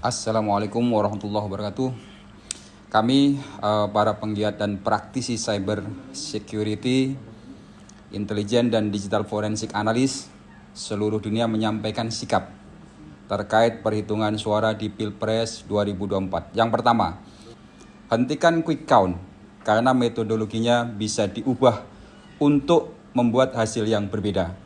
Assalamualaikum warahmatullahi wabarakatuh. Kami para penggiat dan praktisi cyber security, intelijen dan digital forensik analis seluruh dunia menyampaikan sikap terkait perhitungan suara di Pilpres 2024. Yang pertama, hentikan quick count karena metodologinya bisa diubah untuk membuat hasil yang berbeda.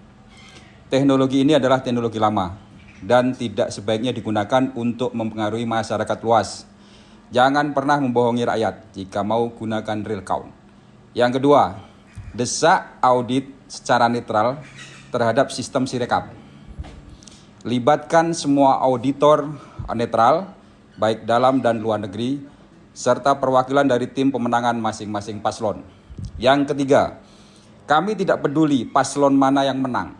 Teknologi ini adalah teknologi lama dan tidak sebaiknya digunakan untuk mempengaruhi masyarakat luas. Jangan pernah membohongi rakyat jika mau gunakan real count. Yang kedua, desak audit secara netral terhadap sistem Sirekap. Libatkan semua auditor netral, baik dalam dan luar negeri, serta perwakilan dari tim pemenangan masing-masing paslon. Yang ketiga, kami tidak peduli paslon mana yang menang.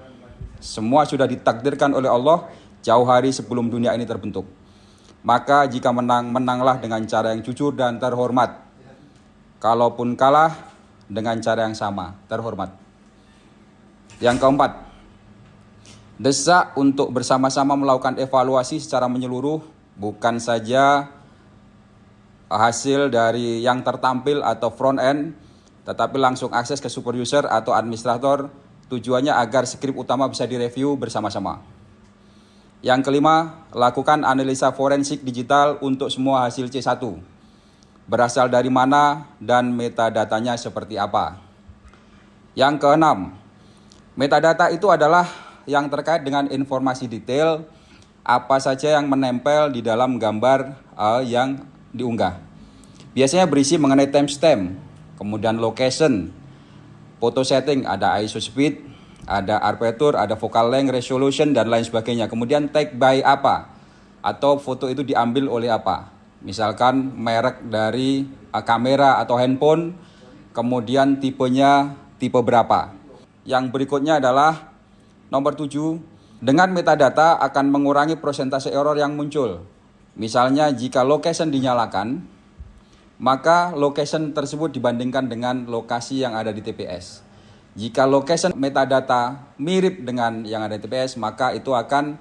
Semua sudah ditakdirkan oleh Allah jauh hari sebelum dunia ini terbentuk. Maka jika menang, menanglah dengan cara yang jujur dan terhormat. Kalaupun kalah, dengan cara yang sama, terhormat. Yang keempat, desak untuk bersama-sama melakukan evaluasi secara menyeluruh, bukan saja hasil dari yang tertampil atau front end, tetapi langsung akses ke super user atau administrator, tujuannya agar skrip utama bisa direview bersama-sama. Yang kelima, lakukan analisa forensik digital untuk semua hasil C1. Berasal dari mana dan metadatanya seperti apa. Yang keenam, metadata itu adalah yang terkait dengan informasi detail apa saja yang menempel di dalam gambar yang diunggah. Biasanya berisi mengenai timestamp, kemudian location, foto setting, ada ISO speed, ada aperture, ada focal length, resolution, dan lain sebagainya. Kemudian take by apa, atau foto itu diambil oleh apa. Misalkan merek dari kamera atau handphone, kemudian tipenya tipe berapa. Yang berikutnya adalah nomor 7, dengan metadata akan mengurangi persentase error yang muncul. Misalnya jika location dinyalakan, maka location tersebut dibandingkan dengan lokasi yang ada di TPS. Jika location metadata mirip dengan yang ada di TPS, maka itu akan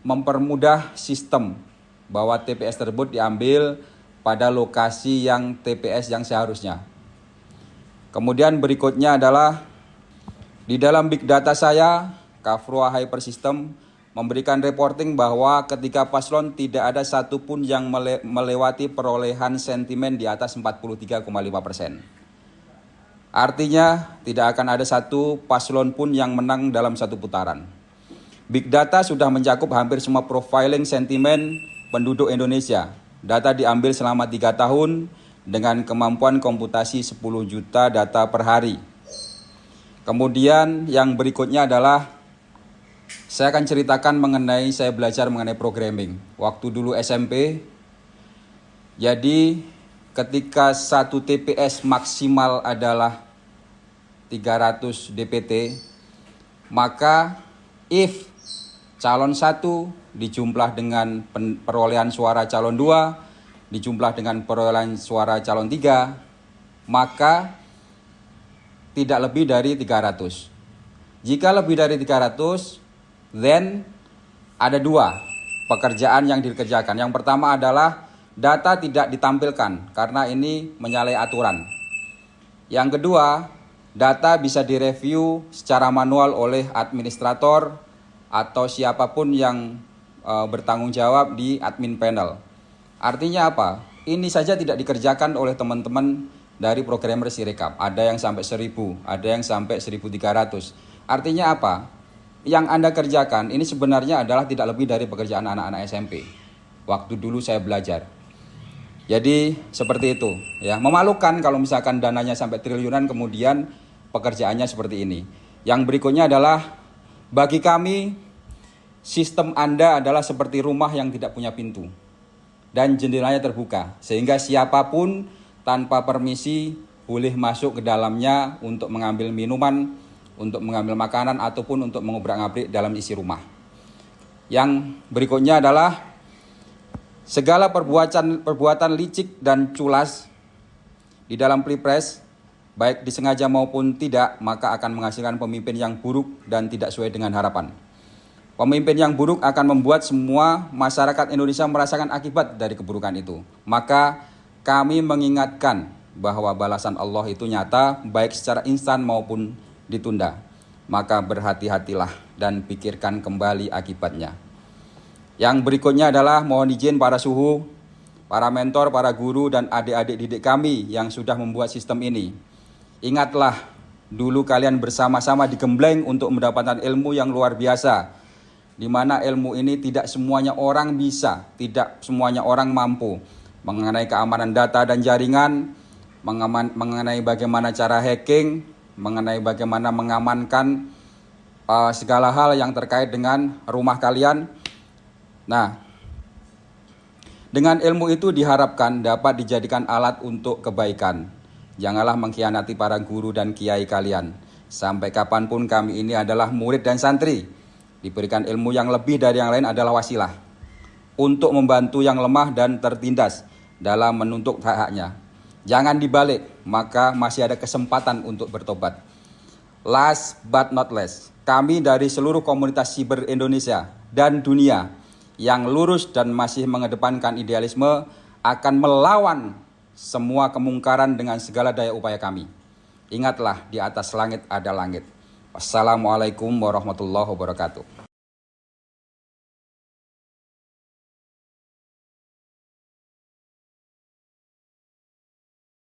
mempermudah sistem bahwa TPS tersebut diambil pada lokasi yang TPS yang seharusnya. Kemudian berikutnya adalah di dalam big data saya, Kafrua Hyper System memberikan reporting bahwa ketika paslon tidak ada satupun yang melewati perolehan sentimen di atas 43,5%. Artinya tidak akan ada satu paslon pun yang menang dalam satu putaran. Big data sudah mencakup hampir semua profiling sentimen penduduk Indonesia. Data diambil selama 3 tahun dengan kemampuan komputasi 10 juta data per hari. Kemudian yang berikutnya adalah saya akan ceritakan mengenai saya belajar mengenai programming. Waktu dulu SMP, jadi ketika satu TPS maksimal adalah 300 DPT, maka if calon 1 dijumlah dengan perolehan suara calon 2, dijumlah dengan perolehan suara calon 3, maka tidak lebih dari 300. Jika lebih dari 300, then ada 2 pekerjaan yang dikerjakan. Yang pertama adalah data tidak ditampilkan karena ini menyalahi aturan. Yang kedua, data bisa direview secara manual oleh administrator atau siapapun yang bertanggung jawab di admin panel. Artinya apa? Ini saja tidak dikerjakan oleh teman-teman dari programmer Sirekap. Ada yang sampai 1000, ada yang sampai 1300. Artinya apa? Yang Anda kerjakan ini sebenarnya adalah tidak lebih dari pekerjaan anak-anak SMP. Waktu dulu saya belajar. Jadi seperti itu, ya. Memalukan kalau misalkan dananya sampai triliunan kemudian pekerjaannya seperti ini. Yang berikutnya adalah bagi kami sistem Anda adalah seperti rumah yang tidak punya pintu dan jendelanya terbuka sehingga siapapun tanpa permisi boleh masuk ke dalamnya untuk mengambil minuman, untuk mengambil makanan ataupun untuk mengobrak-abrik dalam isi rumah. Yang berikutnya adalah segala perbuatan licik dan culas di dalam Pilpres, baik disengaja maupun tidak, maka akan menghasilkan pemimpin yang buruk dan tidak sesuai dengan harapan. Pemimpin yang buruk akan membuat semua masyarakat Indonesia merasakan akibat dari keburukan itu. Maka kami mengingatkan bahwa balasan Allah itu nyata, baik secara instan maupun ditunda. Maka berhati-hatilah dan pikirkan kembali akibatnya. Yang berikutnya adalah mohon izin para suhu, para mentor, para guru, dan adik-adik didik kami yang sudah membuat sistem ini. Ingatlah, dulu kalian bersama-sama digembleng untuk mendapatkan ilmu yang luar biasa, di mana ilmu ini tidak semuanya orang bisa, tidak semuanya orang mampu. Mengenai keamanan data dan jaringan, mengenai bagaimana cara hacking, mengenai bagaimana mengamankan segala hal yang terkait dengan rumah kalian. Nah, dengan ilmu itu diharapkan dapat dijadikan alat untuk kebaikan. Janganlah mengkhianati para guru dan kiai kalian. Sampai kapanpun kami ini adalah murid dan santri. Diberikan ilmu yang lebih dari yang lain adalah wasilah untuk membantu yang lemah dan tertindas dalam menuntut hak-haknya. Jangan dibalik, maka masih ada kesempatan untuk bertobat. Last but not least, kami dari seluruh komunitas siber Indonesia dan dunia yang lurus dan masih mengedepankan idealisme akan melawan semua kemungkaran dengan segala daya upaya kami. Ingatlah, di atas langit ada langit. Wassalamualaikum warahmatullahi wabarakatuh.